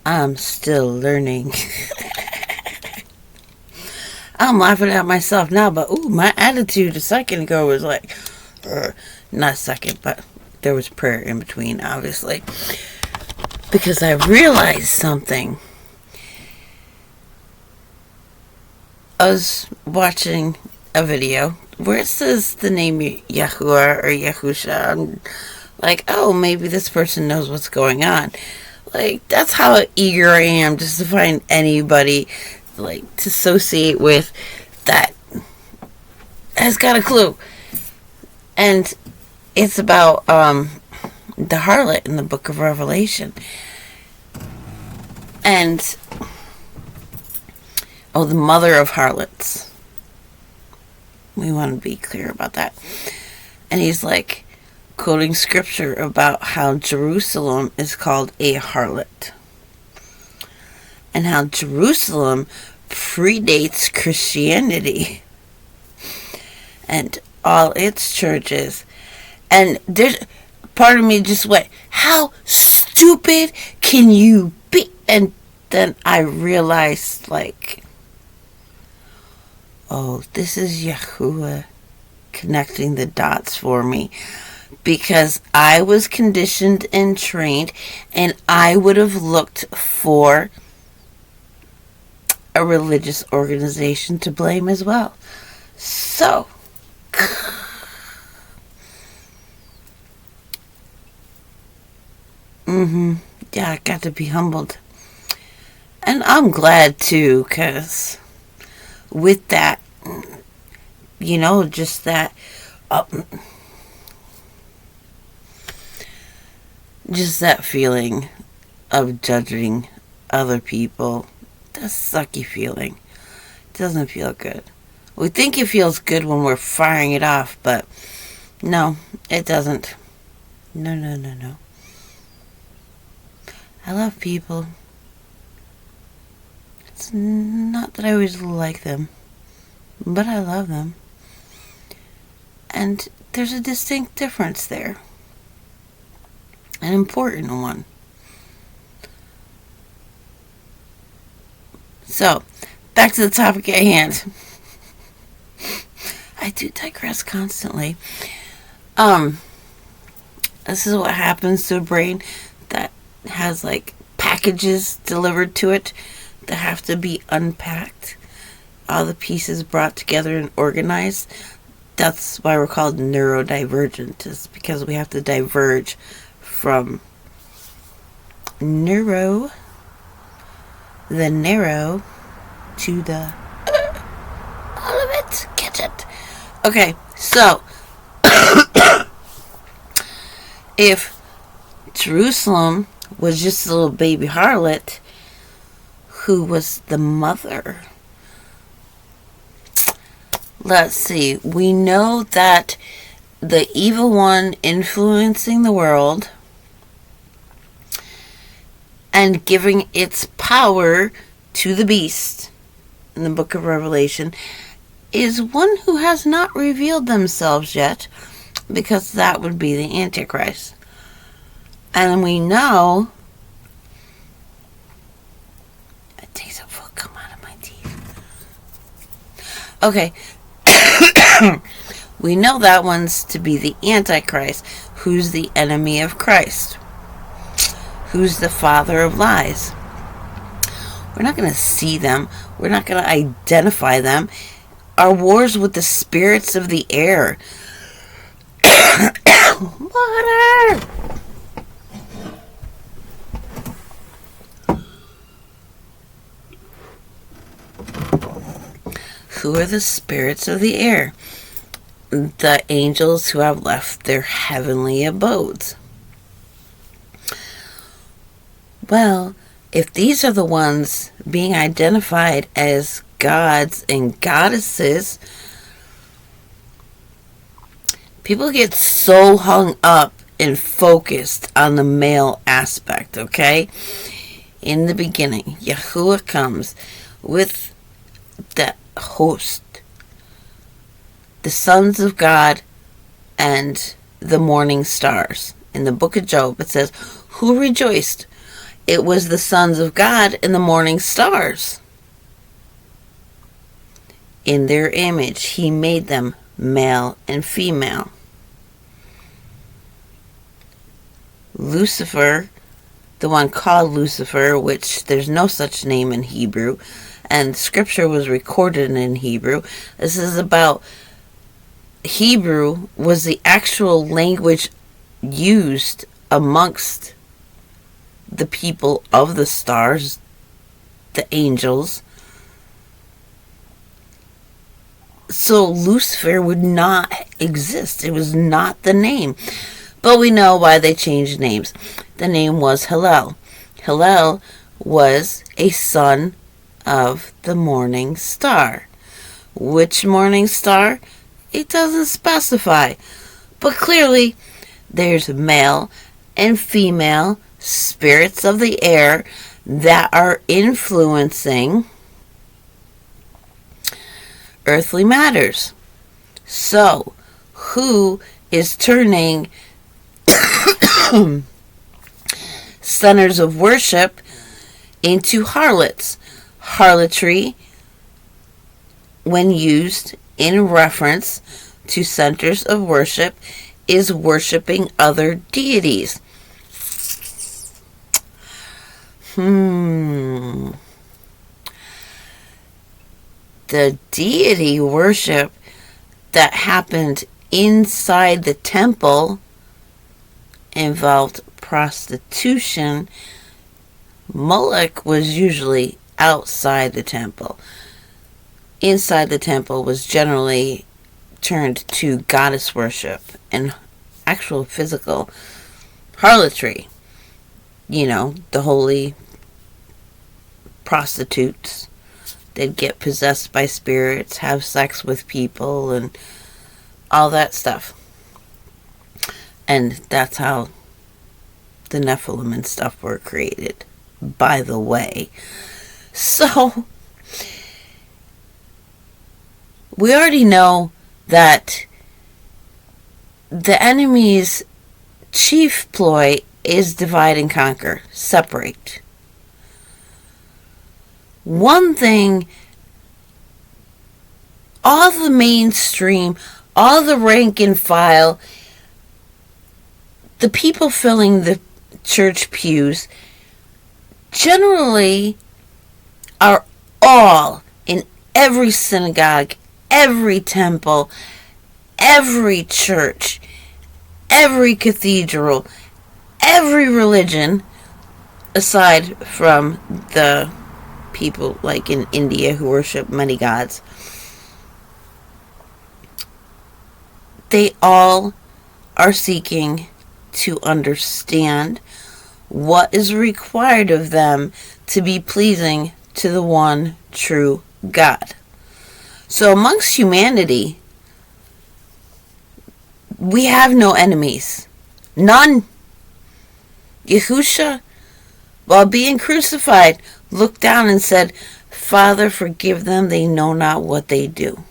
I'm still learning. I'm laughing at myself now, but ooh, my attitude a second ago was like, not a second, but there was prayer in between, obviously, because I realized something. I was watching a video where it says the name Yahuwah or Yahusha. I'm like, oh, maybe this person knows what's going on. Like, that's how eager I am just to find anybody, like, to associate with that has got a clue. And it's about the harlot in the book of Revelation. And, oh, the mother of harlots. We want to be clear about that. And he's like, quoting scripture about how Jerusalem is called a harlot. And how Jerusalem predates Christianity. And all its churches. And there's part of me just went, how stupid can you be? And then I realized, like, oh, this is Yahuwah connecting the dots for me. Because I was conditioned and trained, and I would have looked for a religious organization to blame as well. So, yeah, I got to be humbled. And I'm glad too, because with that, just that, just that feeling of judging other people, that sucky feeling, it doesn't feel good. We think it feels good when we're firing it off, but no, it doesn't. No. I love people. It's not that I always like them, but I love them. And there's a distinct difference there. An important one. So, back to the topic at hand. I do digress constantly. This is what happens to a brain that has like packages delivered to it that have to be unpacked. All the pieces brought together and organized. That's why we're called neurodivergent, is because we have to diverge from the narrow, to the all of it. Catch it. Okay, so if Jerusalem was just a little baby harlot, who was the mother? Let's see. We know that the evil one influencing the world and giving its power to the beast in the book of Revelation is one who has not revealed themselves yet, because that would be the Antichrist. And we know it takes a full come out of my teeth. Okay. We know that one's to be the Antichrist, who's the enemy of Christ, who's the father of lies. We're not going to see them. We're not going to identify them. Our wars with the spirits of the air. Water! Who are the spirits of the air? The angels who have left their heavenly abodes. Well, if these are the ones being identified as gods and goddesses, people get so hung up and focused on the male aspect, okay? In the beginning, Yahuwah comes with the host, the sons of God, and the morning stars. In the book of Job, it says, who rejoiced? It was the sons of God and the morning stars. In their image, he made them male and female. Lucifer, the one called Lucifer, which there's no such name in Hebrew, and scripture was recorded in Hebrew. This is about Hebrew was the actual language used amongst the people of the stars, the angels. So Lucifer would not exist. It was not the name. But we know why they changed names. The name was Hillel. Hillel was a son of the morning star. Which morning star? It doesn't specify. But clearly, there's male and female spirits of the air that are influencing earthly matters. So, who is turning centers of worship into harlots? Harlotry, when used in reference to centers of worship, is worshiping other deities. The deity worship that happened inside the temple involved prostitution. Moloch was usually outside the temple. Inside the temple was generally turned to goddess worship and actual physical harlotry. You know, the holy prostitutes. They'd get possessed by spirits, have sex with people, and all that stuff. And that's how the Nephilim and stuff were created, by the way. So, we already know that the enemy's chief ploy is divide and conquer, separate. One thing, all the mainstream, all the rank and file, the people filling the church pews generally are all in every synagogue, every temple, every church, every cathedral, every religion, aside from the people like in India who worship many gods. They all are seeking to understand what is required of them to be pleasing to the one true God. So amongst humanity, we have no enemies. None. Yahusha, while being crucified, looked down and said, "Father, forgive them, they know not what they do."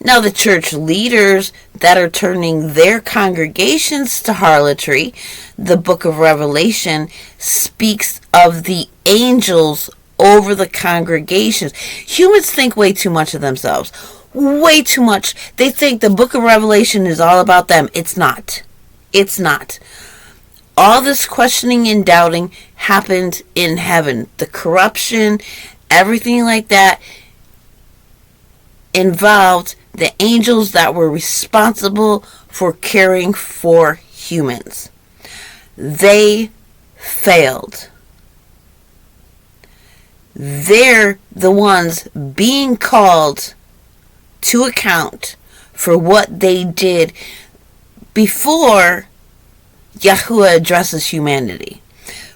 Now the church leaders that are turning their congregations to harlotry, the book of Revelation speaks of the angels over the congregations. Humans think way too much of themselves. Way too much. They think the book of Revelation is all about them. It's not. It's not. All this questioning and doubting happened in heaven. The corruption, everything like that, involved the angels that were responsible for caring for humans. They failed. They're the ones being called to account for what they did before Yahuwah addresses humanity.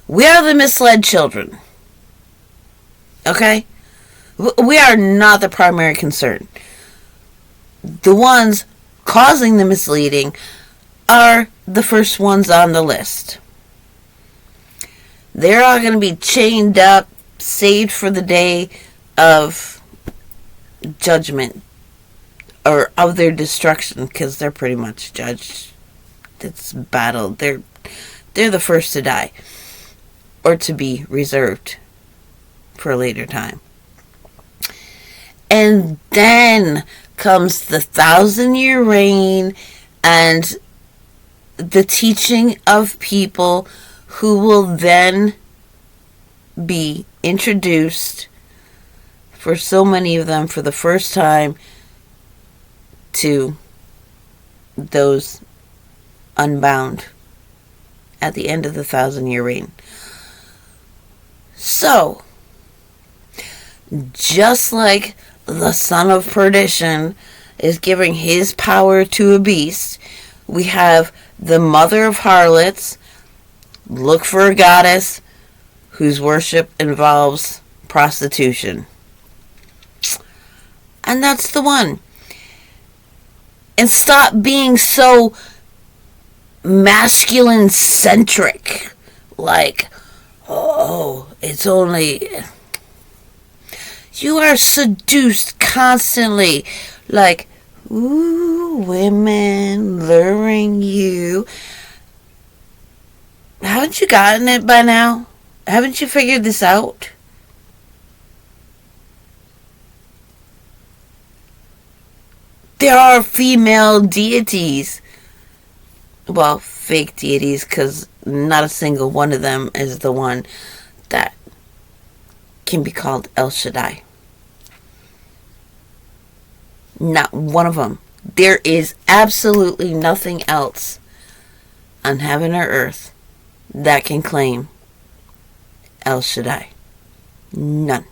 We are the misled children. Okay? We are not the primary concern. The ones causing the misleading are the first ones on the list. They're all going to be chained up, saved for the day of judgment, or of their destruction, because they're pretty much judged. It's battle. They're the first to die. or to be reserved for a later time. And then comes the 1,000-year reign and the teaching of people who will then be introduced, for so many of them for the first time, to those unbound at the end of the 1,000-year reign. So, just like the son of perdition is giving his power to a beast, we have the mother of harlots look for a goddess whose worship involves prostitution. And that's the one. And stop being so masculine centric. Like, oh, it's only... You are seduced constantly. Like, ooh, women luring you. Haven't you gotten it by now? Haven't you figured this out? There are female deities. Well, fake deities, because not a single one of them is the one that can be called El Shaddai. Not one of them. There is absolutely nothing else on heaven or earth that can claim El Shaddai. None.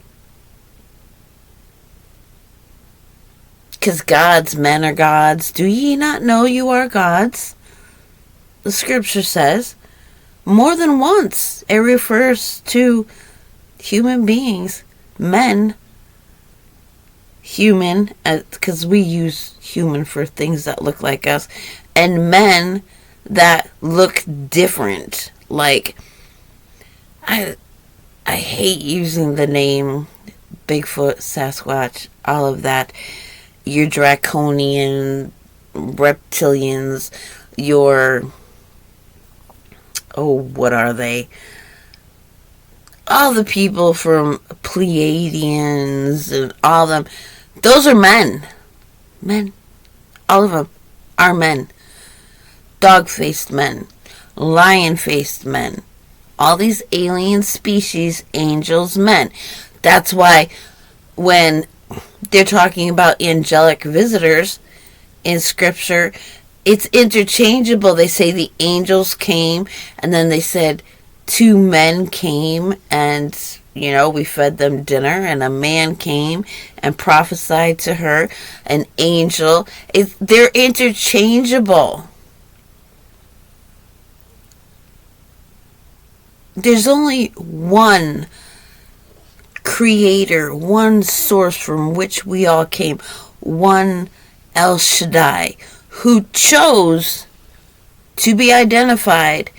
Because God's men are gods. Do ye not know you are gods? The scripture says more than once it refers to human beings, men, human, because we use human for things that look like us, and men that look different. Like, I hate using the name Bigfoot, Sasquatch, all of that. Your draconian reptilians, your, oh, what are they? All the people from Pleiadians and all of them, those are men. Men. All of them are men. Dog-faced men. Lion-faced men. All these alien species, angels, men. That's why when they're talking about angelic visitors in scripture, it's interchangeable. They say the angels came, and then they said 2 men came and, we fed them dinner, and a man came and prophesied to her, an angel. They're interchangeable. There's only one creator, one source from which we all came, one El Shaddai, who chose to be identified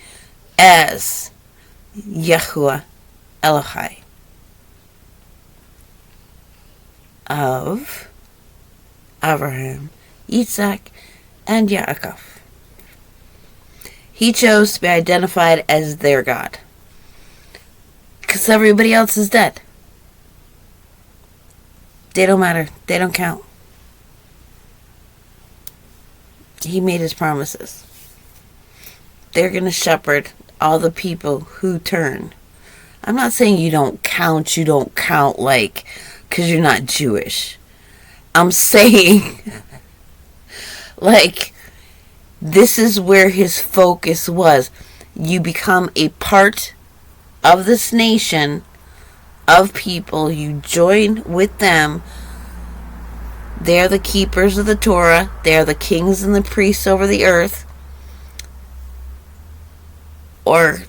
as Yahuwah Elohai of Abraham, Isaac, and Yaakov. He chose to be identified as their God, because everybody else is dead. They don't matter. They don't count. He made his promises. They're going to shepherd all the people who turn. I'm not saying you don't count like because you're not Jewish. I'm saying like this is where his focus was. You become a part of this nation of people. You join with them. They're the keepers of the Torah. They're the kings and the priests over the earth. Or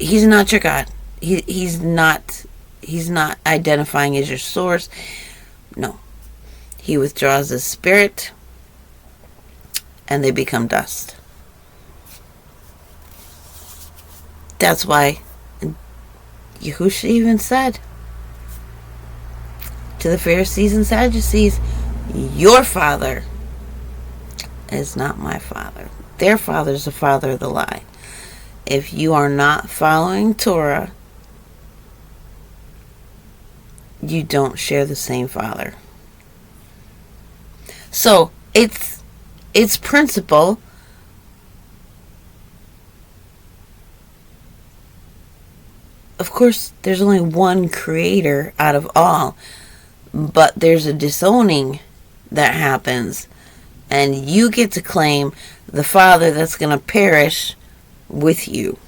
he's not your God. He's not identifying as your source. No. He withdraws his spirit and they become dust. That's why Yahushua even said to the Pharisees and Sadducees, your father is not my father. Their father is the father of the lie. if you are not following Torah, you don't share the same father. So its principle of course there's only one creator out of all, but there's a disowning that happens, and you get to claim the father that's going to perish with you.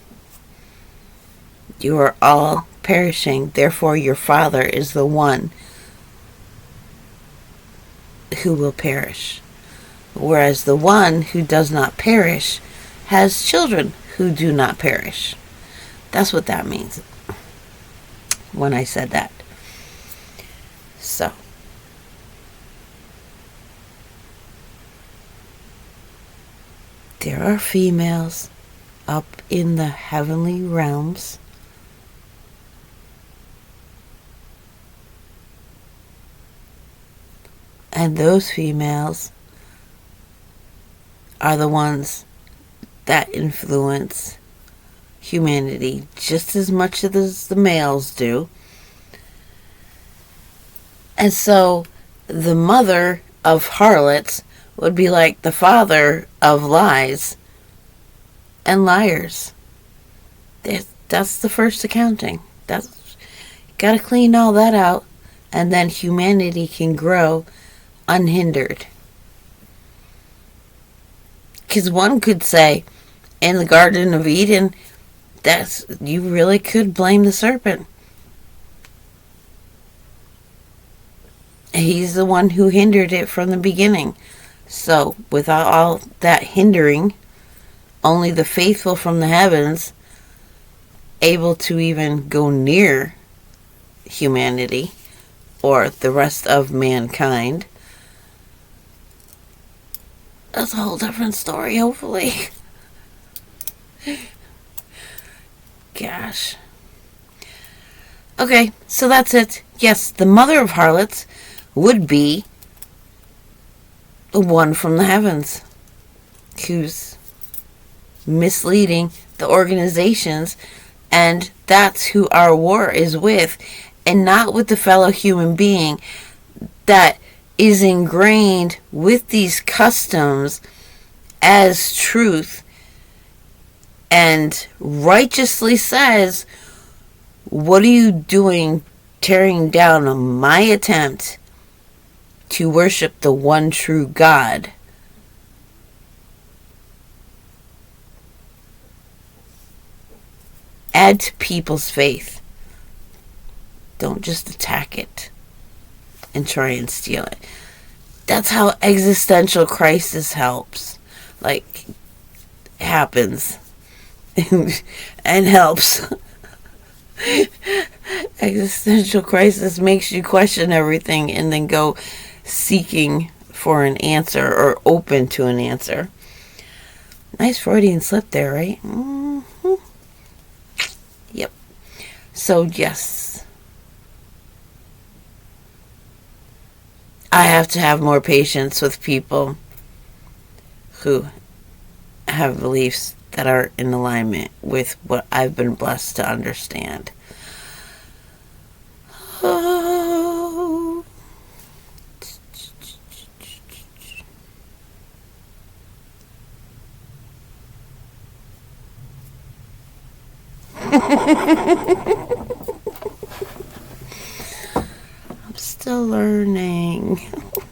You are all perishing, therefore your father is the one who will perish. Whereas the one who does not perish has children who do not perish. That's what that means when I said that. So, there are females up in the heavenly realms. And those females are the ones that influence humanity just as much as the males do. And so the mother of harlots would be like the father of lies and liars. That's the first accounting. Gotta clean all that out, and then humanity can grow unhindered. Because one could say, in the Garden of Eden, you really could blame the serpent. He's the one who hindered it from the beginning. So, without all that hindering, only the faithful from the heavens able to even go near humanity or the rest of mankind. That's a whole different story, hopefully. Gosh. Okay, so that's it. Yes, the mother of harlots would be the one from the heavens who's misleading the organizations, and that's who our war is with, and not with the fellow human being that is ingrained with these customs as truth and righteously says, what are you doing tearing down my attempt to worship the one true God? Add to people's faith. Don't just attack it and try and steal it. That's how existential crisis happens and helps. Existential crisis makes you question everything and then go seeking for an answer or open to an answer. Nice Freudian slip there, right? Mm-hmm. Yep. So, yes. I have to have more patience with people who have beliefs that are in alignment with what I've been blessed to understand. Oh. I'm still learning.